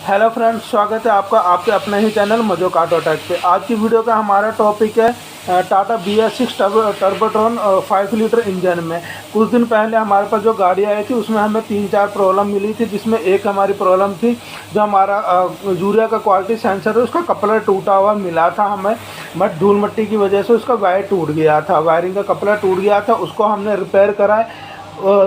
Hello friends, स्वागत है आपका आपके अपने ही चैनल मजोक ऑटो टेक पे। आज की वीडियो का हमारा टॉपिक है टाटा BS6 टर्बोट्रॉन 5 लीटर इंजन में। कुछ दिन पहले हमारे पास जो गाड़ी आई थी उसमें हमें 3-4 प्रॉब्लम मिली थी, जिसमें एक हमारी प्रॉब्लम थी जो हमारा यूरिया का क्वालिटी सेंसर है उसका कपलर टूटा हुआ मिला था हमें। बट धूल मिट्टी की वजह से उसका वायर टूट गया था, वायरिंग का कपलर टूट गया था, उसको हमने रिपेयर कराए।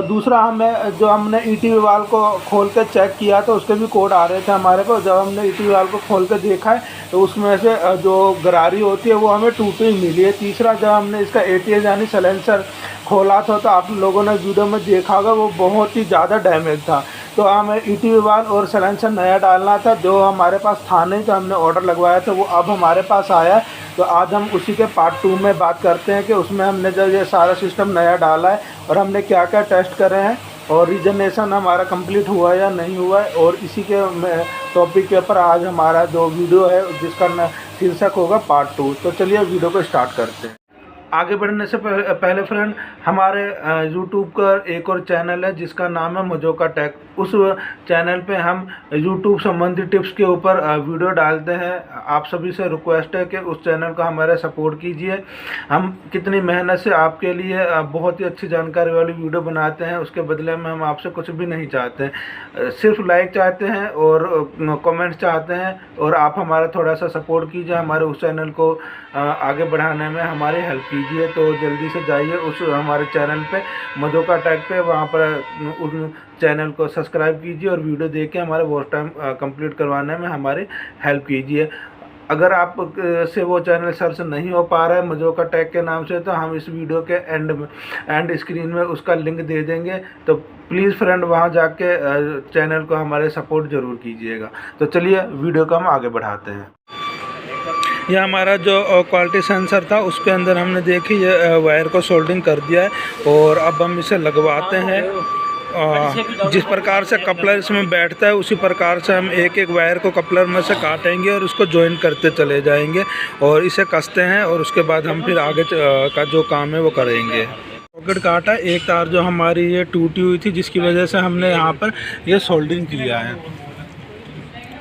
दूसरा हमने ETV वाल को खोल के चेक किया तो उसके भी कोड आ रहे थे हमारे पास। जब हमने ETV वाल को खोल के देखा है तो उसमें से जो गरारी होती है वो हमें टूटी हुई मिली है। तीसरा, जब हमने इसका ATS यानी सलेंसर खोला था तो आप लोगों ने वीडियो में देखा होगा वो बहुत ही ज़्यादा डैमेज था। तो हमें ETV वाल और सलेंसर नया डालना था, जो हमारे पास था नहीं, तो हमने ऑर्डर लगवाया था, वो अब हमारे पास आया। तो आज हम उसी के पार्ट 2 में बात करते हैं कि उसमें हमने जब ये सारा सिस्टम नया डाला है और हमने क्या क्या टेस्ट करे हैं और रीजनेशन हमारा कंप्लीट हुआ या नहीं हुआ है। और इसी के टॉपिक के ऊपर आज हमारा जो वीडियो है जिसका शीर्षक होगा पार्ट 2। तो चलिए वीडियो को स्टार्ट करते हैं। आगे बढ़ने से पहले फ्रेंड, हमारे यूट्यूब का एक और चैनल है जिसका नाम है मजोका टेक। उस चैनल पे हम यूट्यूब संबंधी टिप्स के ऊपर वीडियो डालते हैं। आप सभी से रिक्वेस्ट है कि उस चैनल का हमारा सपोर्ट कीजिए। हम कितनी मेहनत से आपके लिए बहुत ही अच्छी जानकारी वाली वीडियो बनाते हैं, उसके बदले में हम आपसे कुछ भी नहीं चाहते हैं, सिर्फ लाइक चाहते हैं और कमेंट चाहते हैं। और आप हमारा थोड़ा सा सपोर्ट कीजिए, हमारे उस चैनल को आगे बढ़ाने में हमारी हेल्प कीजिए। तो जल्दी से जाइए उस हमारे चैनल पे मजोका टैग पे, वहाँ पर उस चैनल को सब्सक्राइब कीजिए और वीडियो देख के हमारे वॉच टाइम कंप्लीट करवाने में हमारी हेल्प कीजिए। अगर आप से वो चैनल सर्च नहीं हो पा रहा है मजोका टैग के नाम से, तो हम इस वीडियो के एंड स्क्रीन में उसका लिंक दे देंगे। तो प्लीज़ फ्रेंड वहाँ जाके चैनल को हमारे सपोर्ट ज़रूर कीजिएगा। तो चलिए वीडियो को हम आगे बढ़ाते हैं। यह हमारा जो क्वालिटी सेंसर था उसके अंदर हमने देखी ये वायर को सोल्डिंग कर दिया है और अब हम इसे लगवाते हैं। जिस प्रकार से कपलर इसमें बैठता है उसी प्रकार से हम एक एक वायर को कपलर में से काटेंगे और उसको जॉइन करते चले जाएंगे और इसे कसते हैं और उसके बाद हम फिर आगे का जो काम है वो करेंगे। सॉकेट काटा, एक तार जो हमारी ये टूटी हुई थी जिसकी वजह से हमने यहाँ पर ये सोल्डिंग किया है।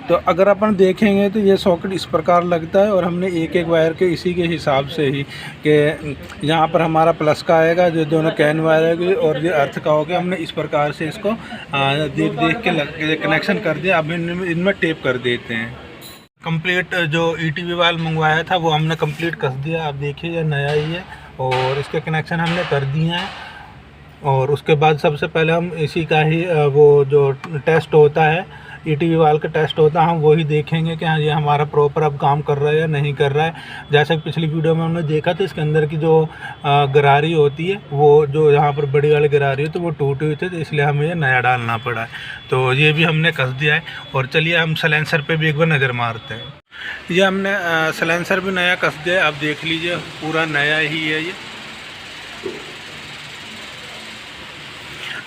तो अगर अपन देखेंगे तो ये सॉकेट इस प्रकार लगता है और हमने एक एक वायर के इसी के हिसाब से ही कि यहाँ पर हमारा प्लस का आएगा, जो दोनों कैन वायर है और ये अर्थ का हो गया। हमने इस प्रकार से इसको देख के कनेक्शन कर दिया। अब इनमें टेप कर देते हैं। कंप्लीट जो ETV वाल मंगवाया था वो हमने कंप्लीट कस दिया। आप देखिए ये नया ही है और इसके कनेक्शन हमने कर दिए हैं। और उसके बाद सबसे पहले हम इसी का ही वो जो टेस्ट होता है ETV वाल का टेस्ट होता है, हम वही देखेंगे कि हाँ ये हमारा प्रॉपर अब काम कर रहा है या नहीं कर रहा है। जैसे पिछली वीडियो में हमने देखा था इसके अंदर की जो गरारी होती है वो जो यहाँ पर बड़ी वाली गरारी होती है वो टूटी हुई थी, तो इसलिए हमें ये नया डालना पड़ा है। तो ये भी हमने कस दिया है। और चलिए हम सलेंसर पे भी एक बार नज़र मारते हैं। ये हमने सलेंसर भी नया कस दिया है। आप देख लीजिए पूरा नया ही है ये।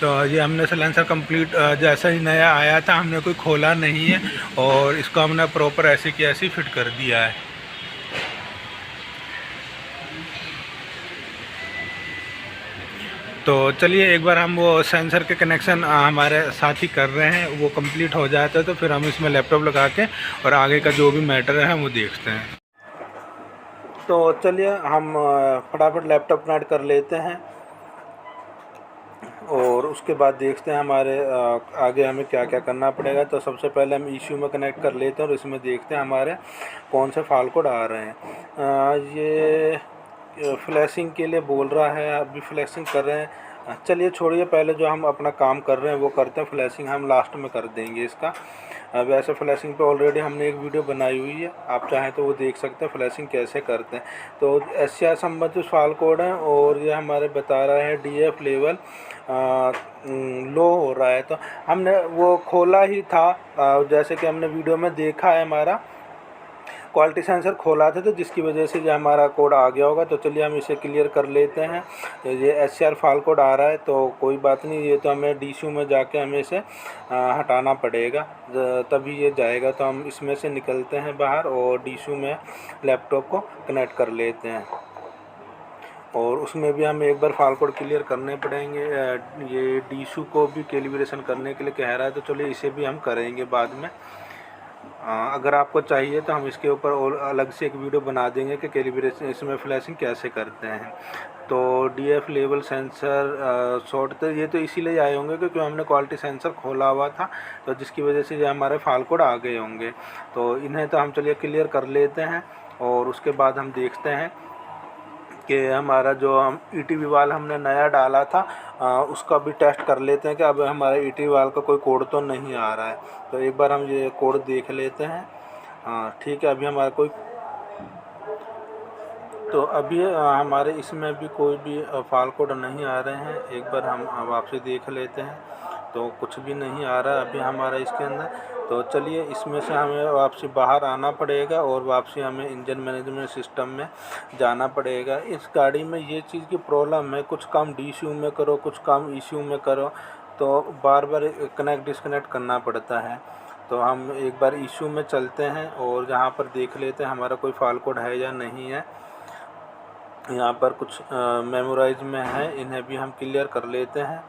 तो ये हमने सलेंसर कंप्लीट जैसा ही नया आया था, हमने कोई खोला नहीं है और इसको हमने प्रॉपर ऐसे की ऐसे फिट कर दिया है। तो चलिए एक बार हम वो सेंसर के कनेक्शन हमारे साथ ही कर रहे हैं, वो कंप्लीट हो जाता है तो फिर हम इसमें लैपटॉप लगा के और आगे का जो भी मैटर है हम वो देखते हैं। तो चलिए हम फटाफट लैपटॉप कनेक्ट कर लेते हैं और उसके बाद देखते हैं हमारे आगे हमें क्या क्या करना पड़ेगा। तो सबसे पहले हम ECU में कनेक्ट कर लेते हैं और इसमें देखते हैं हमारे कौन से फाल्ट कोड आ रहे हैं। ये फ्लैशिंग के लिए बोल रहा है, अभी फ्लैशिंग कर रहे हैं। चलिए छोड़िए, पहले जो हम अपना काम कर रहे हैं वो करते हैं। फ्लैशिंग हम लास्ट में कर देंगे इसका। वैसे फ्लैशिंग पे ऑलरेडी हमने एक वीडियो बनाई हुई है, आप चाहें तो वो देख सकते हैं फ्लैशिंग कैसे करते हैं। तो SCR संबंधित फाल्ट कोड है और ये हमारे बता रहा है DF लेवल लो हो रहा है। तो हमने वो खोला ही था, जैसे कि हमने वीडियो में देखा है हमारा क्वालिटी सेंसर खोला था, तो जिसकी वजह से जो हमारा कोड आ गया होगा। तो चलिए हम इसे क्लियर कर लेते हैं। ये SCR फाल्ट कोड आ रहा है तो कोई बात नहीं, ये तो हमें DCU में जाके हमें इसे हटाना पड़ेगा, तभी ये जाएगा। तो हम इसमें से निकलते हैं बाहर और DCU में लैपटॉप को कनेक्ट कर लेते हैं और उसमें भी हमें एक बार फाल्ट कोड क्लियर करने पड़ेंगे। ये DCU को भी कैलिब्रेशन करने के लिए कह रहा है, तो चलिए इसे भी हम करेंगे बाद में। अगर आपको चाहिए तो हम इसके ऊपर और अलग से एक वीडियो बना देंगे कि कैलिब्रेशन इसमें फ्लैशिंग कैसे करते हैं। तो DF लेवल सेंसर शॉर्ट तो ये तो इसीलिए आए होंगे क्योंकि हमने क्वालिटी सेंसर खोला हुआ था, तो जिसकी वजह से ये हमारे फाल्ट कोड आ गए होंगे। तो इन्हें तो हम चलिए क्लियर कर लेते हैं और उसके बाद हम देखते हैं कि हमारा जो हम ETV वाल हमने नया डाला था उसका भी टेस्ट कर लेते हैं कि अब हमारा ETV वाल का कोई कोड तो नहीं आ रहा है। तो एक बार हम ये कोड देख लेते हैं। ठीक है, अभी हमारा कोई तो अभी हमारे इसमें भी कोई भी फाल्ट कोड नहीं आ रहे हैं। एक बार हम वापसी देख लेते हैं तो कुछ भी नहीं आ रहा है अभी हमारा इसके अंदर। तो चलिए इसमें से हमें वापसी बाहर आना पड़ेगा और वापसी हमें इंजन मैनेजमेंट सिस्टम में जाना पड़ेगा। इस गाड़ी में ये चीज़ की प्रॉब्लम है, कुछ काम DCU में करो, कुछ काम ECU में करो, तो बार बार कनेक्ट डिस्कनेक्ट करना पड़ता है। तो हम एक बार ECU में चलते हैं और यहाँ पर देख लेते हैं हमारा कोई फाल्ट कोड है या नहीं है। यहाँ पर कुछ मेमोराइज में है, इन्हें भी हम क्लियर कर लेते हैं।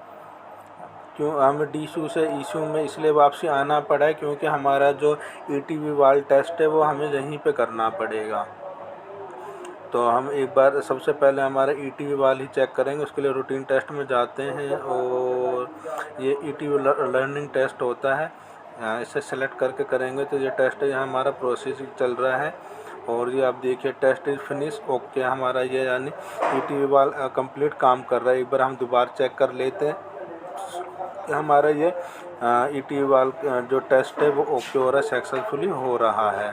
क्यों हमें DCU से ECU में इसलिए वापसी आना पड़ा है क्योंकि हमारा जो ETV वाल टेस्ट है वो हमें यहीं पे करना पड़ेगा। तो हम एक बार सबसे पहले हमारा ETV वाल ही चेक करेंगे, उसके लिए रूटीन टेस्ट में जाते हैं और ये ETV लर्निंग टेस्ट होता है, इसे सेलेक्ट करके करेंगे तो ये टेस्ट यहाँ हमारा प्रोसेसिंग चल रहा है। और ये आप देखिए टेस्ट इज फिनिश, ओके हमारा ये यानी ETV वाल कंप्लीट काम कर रहा है। एक बार हम दोबारा चेक कर लेते हैं कि हमारा ये ETV वाल जो टेस्ट है वो ओके हो रहा है, सक्सेसफुली हो रहा है।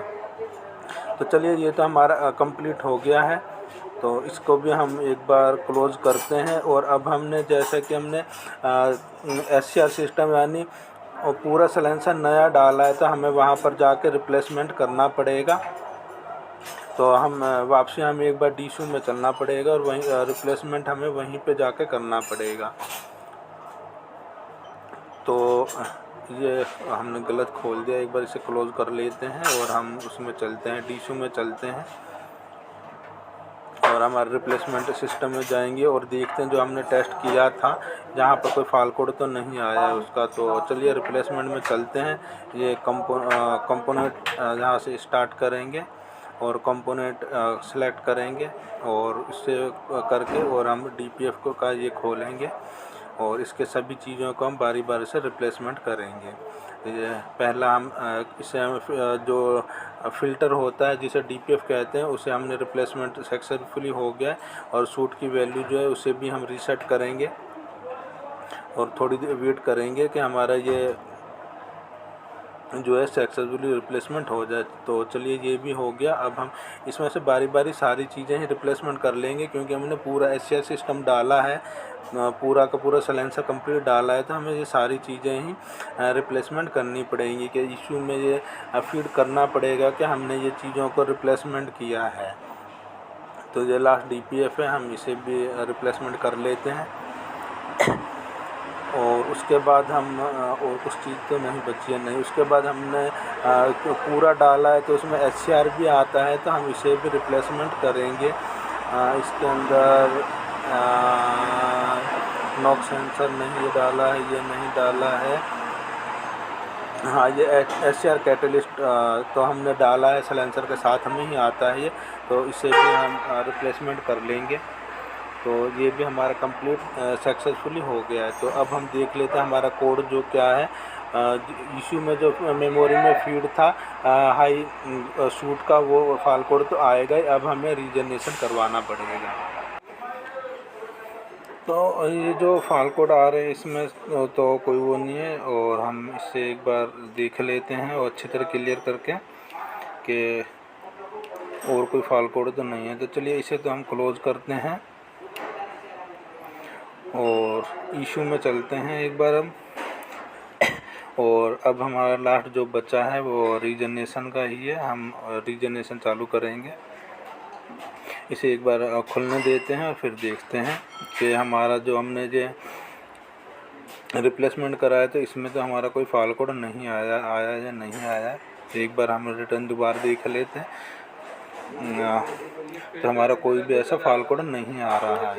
तो चलिए ये तो हमारा कंप्लीट हो गया है, तो इसको भी हम एक बार क्लोज करते हैं। और अब हमने जैसा कि हमने SCR सिस्टम यानी पूरा साइलेंसर नया डाला है तो हमें वहाँ पर जाके रिप्लेसमेंट करना पड़ेगा। तो हम वापसी हमें एक बार DCU में चलना पड़ेगा और वहीं रिप्लेसमेंट हमें वहीं पे जाके करना पड़ेगा। तो ये हमने गलत खोल दिया, एक बार इसे क्लोज कर लेते हैं और हम उसमें चलते हैं, DCU में चलते हैं और हमारे रिप्लेसमेंट सिस्टम में जाएंगे और देखते हैं जो हमने टेस्ट किया था जहाँ पर कोई फाल्ट कोड तो नहीं आया है उसका। तो चलिए रिप्लेसमेंट में चलते हैं। ये कंपोनेंट यहाँ से स्टार्ट करेंगे और कंपोनेंट सेलेक्ट करेंगे और इससे करके और हम DPF का ये खोलेंगे और इसके सभी चीज़ों को हम बारी बारी से रिप्लेसमेंट करेंगे। ये पहला हम इसे हम जो फ़िल्टर होता है जिसे DPF कहते हैं उसे हमने रिप्लेसमेंट सक्सेसफुली हो गया और सूट की वैल्यू जो है उसे भी हम रीसेट करेंगे और थोड़ी देर वेट करेंगे कि हमारा ये जो है सक्सेसफुली रिप्लेसमेंट हो जाए। तो चलिए ये भी हो गया। अब हम इसमें से बारी बारी सारी चीज़ें ही रिप्लेसमेंट कर लेंगे क्योंकि हमने पूरा SCR सिस्टम डाला है, पूरा का पूरा साइलेंसर कंप्लीट डाला है, तो हमें ये सारी चीज़ें ही रिप्लेसमेंट करनी पड़ेंगी कि ECU में ये फीड करना पड़ेगा कि हमने ये चीज़ों को रिप्लेसमेंट किया है। तो ये लास्ट DPF है, हम इसे भी रिप्लेसमेंट कर लेते हैं और उसके बाद हम और कुछ चीज़ तो नहीं बची है नहीं। उसके बाद हमने तो पूरा डाला है तो उसमें SCR भी आता है तो हम इसे भी रिप्लेसमेंट करेंगे। इसके अंदर नॉक सेंसर नहीं ये डाला है, ये नहीं डाला है। हाँ ये SCR कैटलिस्ट तो हमने डाला है, साइलेंसर के साथ में ही आता है ये, तो इसे भी हम रिप्लेसमेंट कर लेंगे। तो ये भी हमारा कंप्लीट सक्सेसफुली हो गया है। तो अब हम देख लेते हैं हमारा कोड जो क्या है। ECU में जो मेमोरी में फीड था हाई सूट का वो फाल्ट कोड तो आएगा ही, अब हमें रीजनरेशन करवाना पड़ेगा। तो ये जो फाल्ट कोड आ रहे हैं इसमें तो कोई वो नहीं है और हम इससे एक बार देख लेते हैं और अच्छी तरह क्लियर करके कि और कोई फाल्ट कोड तो नहीं है। तो चलिए इसे तो हम क्लोज़ करते हैं और ECU में चलते हैं एक बार हम। और अब हमारा लास्ट जो बचा है वो रीजनरेशन का ही है, हम रीजनरेशन चालू करेंगे। इसे एक बार खुलने देते हैं और फिर देखते हैं कि हमारा जो हमने जो रिप्लेसमेंट कराया तो इसमें तो हमारा कोई फाल्ट कोड नहीं आया या नहीं आया। तो एक बार हम रिटर्न दोबारा देख लेते हैं तो हमारा कोई भी ऐसा फाल्ट कोड नहीं आ रहा है।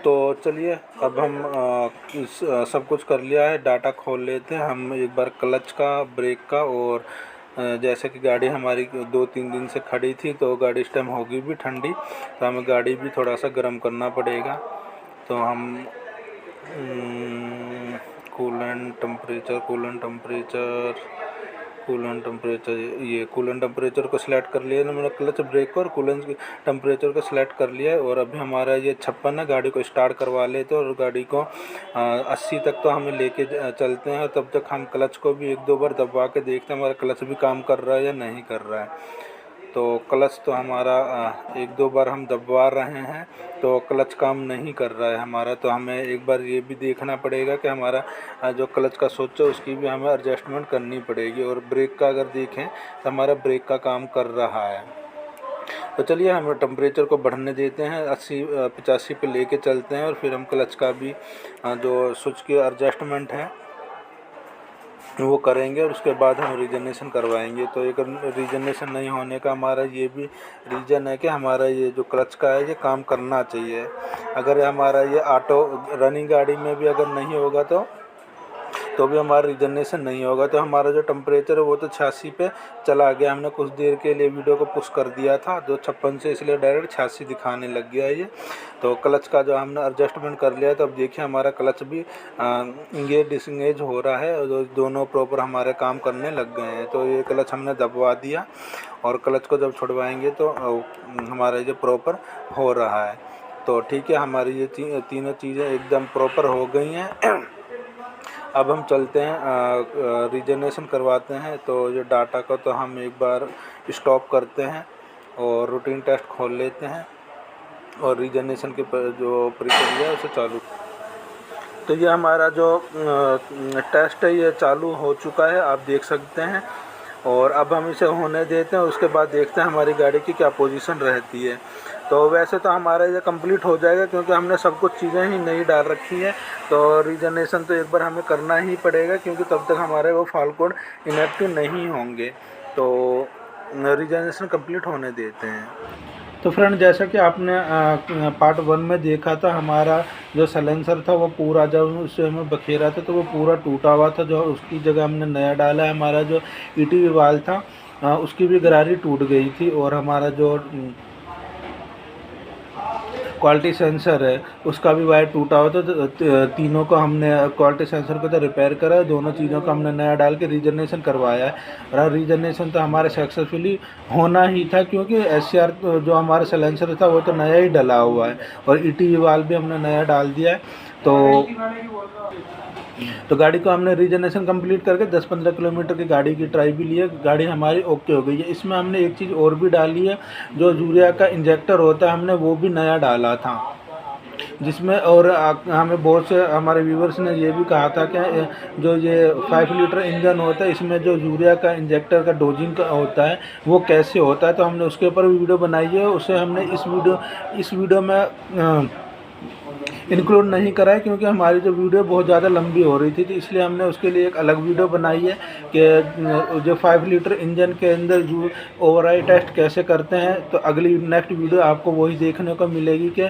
तो चलिए अब हम सब कुछ कर लिया है, डाटा खोल लेते हैं हम एक बार क्लच का, ब्रेक का। और जैसे कि गाड़ी हमारी 2-3 दिन से खड़ी थी तो गाड़ी इस टाइम होगी भी ठंडी, तो हमें गाड़ी भी थोड़ा सा गर्म करना पड़ेगा। तो हम ये कूलेंट टेम्परेचर को सिलेक्ट कर लिया है मैंने, क्लच ब्रेक को और कूलेंट टेम्परेचर को सिलेक्ट कर लिया है। और अभी हमारा ये 56 है, गाड़ी को स्टार्ट करवा लेते हैं और गाड़ी को 80 तक तो हमें लेके चलते हैं। तब तक हम क्लच को भी 1-2 बार दबा के देखते हैं हमारा क्लच भी काम कर रहा है या नहीं कर रहा है। तो क्लच तो हमारा 1-2 बार हम दबवा रहे हैं तो क्लच काम नहीं कर रहा है हमारा। तो हमें एक बार ये भी देखना पड़ेगा कि हमारा जो क्लच का स्विच है उसकी भी हमें एडजस्टमेंट करनी पड़ेगी। और ब्रेक का अगर देखें तो हमारा ब्रेक का काम कर रहा है। तो चलिए हम टेम्परेचर को बढ़ने देते हैं, 80-85 पे लेके चलते हैं और फिर हम क्लच का भी जो स्विच की एडजस्टमेंट है वो करेंगे और उसके बाद हम रीजनेशन करवाएंगे। तो एक रीजनेशन नहीं होने का हमारा ये भी रीज़न है कि हमारा ये जो क्लच का है ये काम करना चाहिए। अगर हमारा ये ऑटो रनिंग गाड़ी में भी अगर नहीं होगा तो भी हमारा रीजनेशन नहीं होगा। तो हमारा जो टेम्परेचर है वो तो 86 पे चला गया। हमने कुछ देर के लिए वीडियो को पुश कर दिया था जो 56 से, इसलिए डायरेक्ट 86 दिखाने लग गया ये। तो क्लच का जो हमने एडजस्टमेंट कर लिया, तो अब देखिए हमारा क्लच भी इंगेज डिसंगेज हो रहा है और दोनों प्रॉपर हमारे काम करने लग गए हैं। तो ये क्लच हमने दबवा दिया और क्लच को जब छुड़वाएंगे तो हमारा ये प्रॉपर हो रहा है। तो ठीक है, हमारी ये तीनों चीज़ें एकदम प्रॉपर हो गई हैं। अब हम चलते हैं रीजनेशन करवाते हैं। तो जो डाटा को तो हम एक बार स्टॉप करते हैं और रूटीन टेस्ट खोल लेते हैं और रीजनेशन की जो प्रक्रिया है उसे चालू। तो ये हमारा जो टेस्ट है ये चालू हो चुका है, आप देख सकते हैं। और अब हम इसे होने देते हैं, उसके बाद देखते हैं हमारी गाड़ी की क्या पोजीशन रहती है। तो वैसे तो हमारा ये कंप्लीट हो जाएगा क्योंकि हमने सब कुछ चीज़ें ही नई डाल रखी हैं। तो रीजनेशन तो एक बार हमें करना ही पड़ेगा क्योंकि तब तक हमारे वो फाल्ट कोड इनएक्टिव नहीं होंगे। तो रीजनेशन कंप्लीट होने देते हैं। तो फ्रेंड, जैसा कि आपने पार्ट 1 में देखा था, हमारा जो सलेंसर था वो पूरा जब उसे हमें बखेरा था तो वो पूरा टूटा हुआ था। जो उसकी जगह हमने नया डाला है। हमारा जो ईटी वाल्व था उसकी भी गरारी टूट गई थी और हमारा जो क्वालिटी सेंसर है उसका भी वायर टूटा हुआ था। तो तीनों को हमने क्वालिटी सेंसर को तो रिपेयर करा, दोनों चीज़ों को हमने नया डाल के रीजनेशन करवाया है। और रीजनेशन तो हमारे सक्सेसफुली होना ही था क्योंकि SCR जो हमारा सलेंसर था वो तो नया ही डला हुआ है और ET वाल्व भी हमने नया डाल दिया है। तो गाड़ी को हमने रीजनेशन कंप्लीट करके 10-15 किलोमीटर की गाड़ी की ट्राई भी ली है। गाड़ी हमारी ओके हो गई है। इसमें हमने एक चीज़ और भी डाली है, जो यूरिया का इंजेक्टर होता है हमने वो भी नया डाला था जिसमें। और हमें बहुत से हमारे व्यूवर्स ने ये भी कहा था कि जो ये 5 लीटर इंजन होता है इसमें जो यूरिया का इंजेक्टर का डोजिंग का होता है वो कैसे होता है। तो हमने उसके ऊपर भी वीडियो बनाई है, उसे हमने इस वीडियो में इंक्लूड नहीं करा है क्योंकि हमारी जो वीडियो बहुत ज़्यादा लंबी हो रही थी। तो इसलिए हमने उसके लिए एक अलग वीडियो बनाई है कि जो 5 लीटर इंजन के अंदर जो ओवरराइड टेस्ट कैसे करते हैं। तो अगली नेक्स्ट वीडियो आपको वही देखने को मिलेगी कि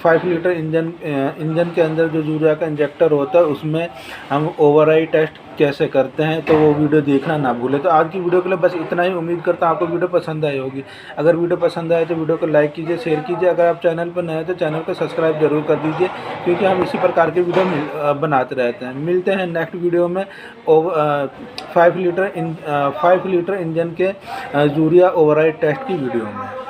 5 लीटर इंजन के अंदर जो यूरिया का इंजेक्टर होता है उसमें हम ओवरराइड टेस्ट कैसे करते हैं। तो वो वीडियो देखना ना भूलें। तो आज की वीडियो के लिए बस इतना ही। उम्मीद करता हूँ आपको वीडियो पसंद आई होगी। अगर वीडियो पसंद आए तो वीडियो को लाइक कीजिए, शेयर कीजिए। अगर आप चैनल पर नए हैं तो चैनल को सब्सक्राइब जरूर कर दीजिए क्योंकि हम इसी प्रकार के वीडियो बनाते रहते हैं। मिलते हैं नेक्स्ट वीडियो में 5 लीटर इंजन के यूरिया ओवरराइड टेस्ट की वीडियो में।